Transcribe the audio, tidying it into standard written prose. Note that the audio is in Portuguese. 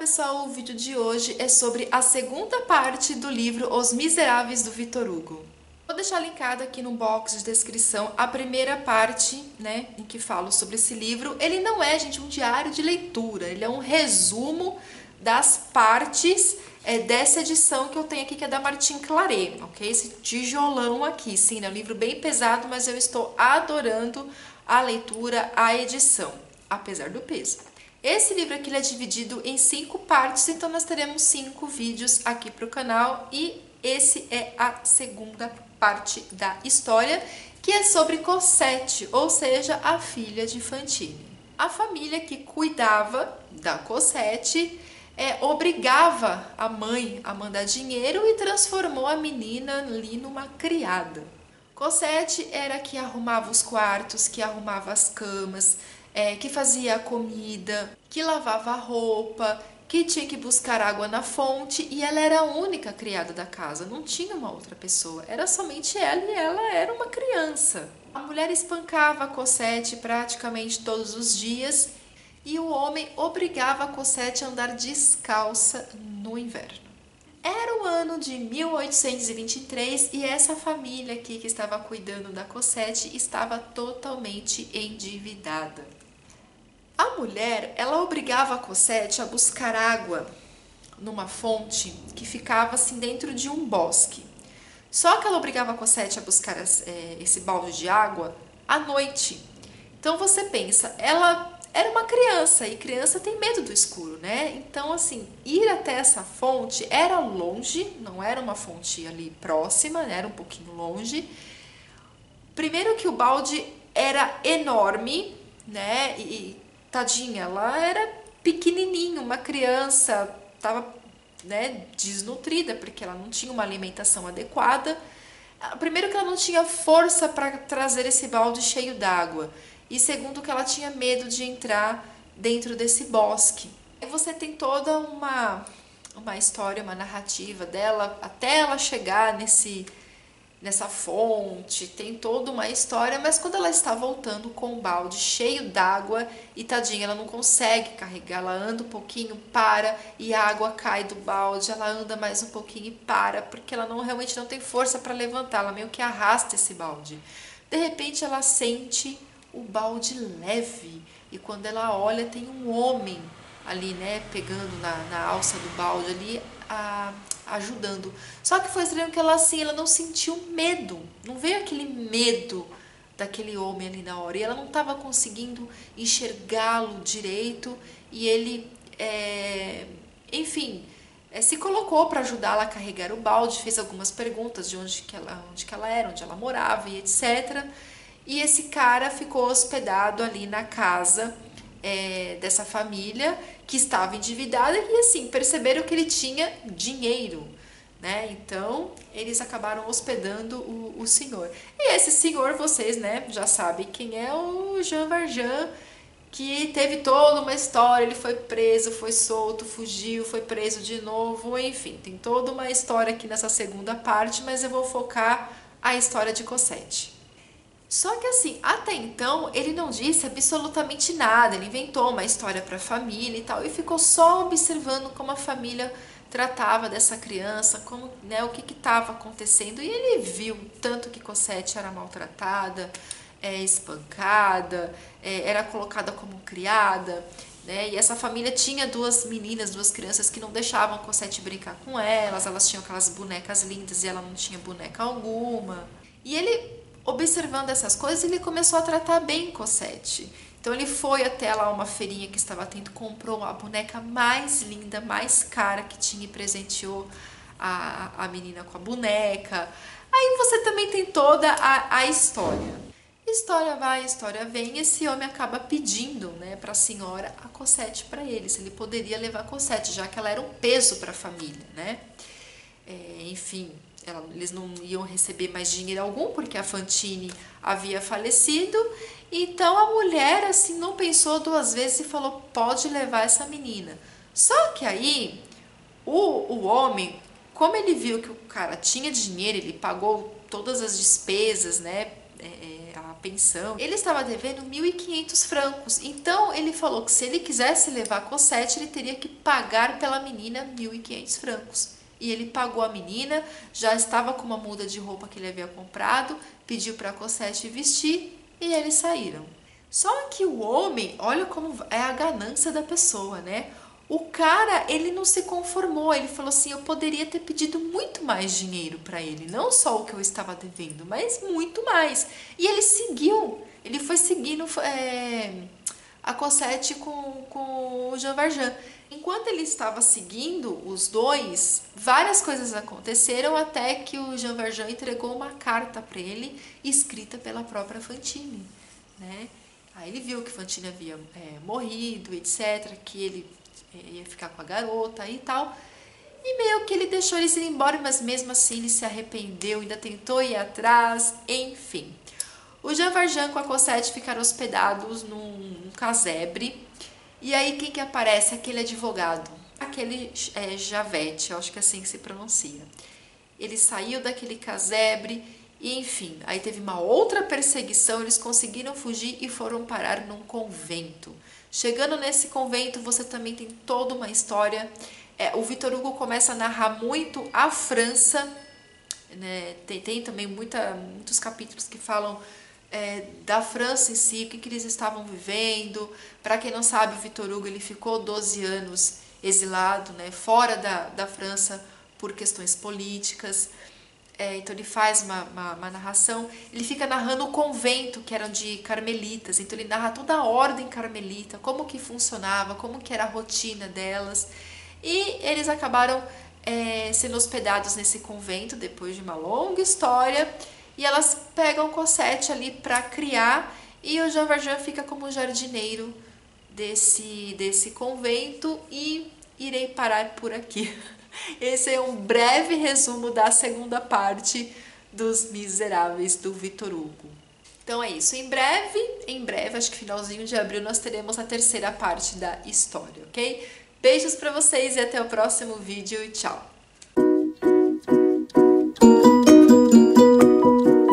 pessoal, o vídeo de hoje é sobre a segunda parte do livro Os Miseráveis do Victor Hugo. Vou deixar linkado aqui no box de descrição a primeira parte, né, em que falo sobre esse livro. Ele não é, gente, um diário de leitura, ele é um resumo das partes dessa edição que eu tenho aqui, que é da Martin Claret, ok? Esse tijolão aqui, sim, é um livro bem pesado, mas eu estou adorando a leitura, a edição, apesar do peso. Esse livro aqui ele é dividido em 5 partes, então nós teremos 5 vídeos aqui para o canal e esse é a segunda parte da história, que é sobre Cosette, ou seja, a filha de Fantine. A família que cuidava da Cosette obrigava a mãe a mandar dinheiro e transformou a menina ali numa criada. Cosette era a que arrumava os quartos, que arrumava as camas, que fazia a comida, que lavava a roupa, que tinha que buscar água na fonte, e ela era a única criada da casa, não tinha uma outra pessoa, era somente ela e ela era uma criança. A mulher espancava a Cosette praticamente todos os dias e o homem obrigava a Cosette a andar descalça no inverno. Era o ano de 1823 e essa família aqui que estava cuidando da Cosette estava totalmente endividada. A mulher, ela obrigava a Cosette a buscar água numa fonte que ficava assim dentro de um bosque. Só que ela obrigava a Cosette a buscar esse balde de água à noite. Então você pensa, ela era uma criança e criança tem medo do escuro, né? Então assim, ir até essa fonte era longe, não era uma fonte ali próxima, era um pouquinho longe. Primeiro que o balde era enorme, né? E tadinha, ela era pequenininha, uma criança, estava, né, desnutrida, porque ela não tinha uma alimentação adequada. Primeiro que ela não tinha força para trazer esse balde cheio d'água. E segundo que ela tinha medo de entrar dentro desse bosque. E você tem toda uma história, uma narrativa dela, até ela chegar nessa fonte, tem toda uma história, mas quando ela está voltando com o balde cheio d'água e tadinha, ela não consegue carregar, ela anda um pouquinho, para e a água cai do balde, ela anda mais um pouquinho e para, porque ela realmente não tem força para levantar, ela meio que arrasta esse balde. De repente ela sente o balde leve e quando ela olha tem um homem ali, né, pegando na alça do balde ali, ajudando. Só que foi estranho que ela assim, ela não sentiu medo, não veio aquele medo daquele homem ali na hora, e ela não estava conseguindo enxergá-lo direito, e ele, enfim, se colocou para ajudá-la a carregar o balde, fez algumas perguntas de onde que ela era, onde ela morava e etc. E esse cara ficou hospedado ali na casa dessa família que estava endividada e assim, perceberam que ele tinha dinheiro, né? Então, eles acabaram hospedando o senhor. E esse senhor, vocês, né, já sabem quem é, o Jean Valjean, que teve toda uma história, ele foi preso, foi solto, fugiu, foi preso de novo, enfim, tem toda uma história aqui nessa segunda parte, mas eu vou focar a história de Cosette. Só que assim, até então ele não disse absolutamente nada, ele inventou uma história para a família e tal, e ficou só observando como a família tratava dessa criança, como, né, o que estava acontecendo, e ele viu tanto que Cosette era maltratada, espancada, era colocada como criada, né, e essa família tinha duas meninas, duas crianças que não deixavam Cosette brincar com elas tinham aquelas bonecas lindas e ela não tinha boneca alguma, e ele observando essas coisas, ele começou a tratar bem Cosette. Então ele foi até lá uma feirinha que estava tendo, comprou a boneca mais linda, mais cara que tinha e presenteou a menina com a boneca. Aí você também tem toda a história. História vai, história vem, esse homem acaba pedindo, né, para a senhora a Cosette para ele, se ele poderia levar a Cosette, já que ela era um peso para a família, né? Enfim, eles não iam receber mais dinheiro algum, porque a Fantine havia falecido. Então a mulher assim não pensou duas vezes e falou, pode levar essa menina. Só que aí o homem, como ele viu que o cara tinha dinheiro, ele pagou todas as despesas, né, a pensão, ele estava devendo 1.500 francos. Então ele falou que se ele quisesse levar a Cosette, ele teria que pagar pela menina 1.500 francos. E ele pagou a menina, já estava com uma muda de roupa que ele havia comprado, pediu para a Cosette vestir e eles saíram. Só que o homem, olha como é a ganância da pessoa, né? O cara, ele não se conformou, ele falou assim, eu poderia ter pedido muito mais dinheiro para ele, não só o que eu estava devendo, mas muito mais. E ele seguiu, ele foi seguindo a Cosette com o Jean Valjean. Enquanto ele estava seguindo os dois, várias coisas aconteceram até que o Jean Valjean entregou uma carta para ele, escrita pela própria Fantine, né? Aí ele viu que Fantine havia morrido, etc, que ele ia ficar com a garota e tal. E meio que ele deixou eles ir embora, mas mesmo assim ele se arrependeu, ainda tentou ir atrás, enfim. O Jean Valjean com a Cosette ficaram hospedados num casebre. E aí quem que aparece? Aquele advogado, aquele Javete, eu acho que é assim que se pronuncia. Ele saiu daquele casebre e enfim, aí teve uma outra perseguição, eles conseguiram fugir e foram parar num convento. Chegando nesse convento, você também tem toda uma história. O Victor Hugo começa a narrar muito a França, né? Tem também muitos capítulos que falam da França em si, o que eles estavam vivendo. Para quem não sabe, o Victor Hugo ele ficou 12 anos exilado, né? Fora da França por questões políticas. Então ele faz uma narração, ele fica narrando o convento que eram de carmelitas, então ele narra toda a ordem carmelita, como que funcionava, como que era a rotina delas, e eles acabaram sendo hospedados nesse convento depois de uma longa história, e elas pegam Cosette ali para criar, e o Jean Valjean fica como jardineiro desse convento, e irei parar por aqui. Esse é um breve resumo da segunda parte dos Miseráveis do Victor Hugo. Então é isso, em breve, acho que finalzinho de abril, nós teremos a terceira parte da história, ok? Beijos pra vocês e até o próximo vídeo e tchau!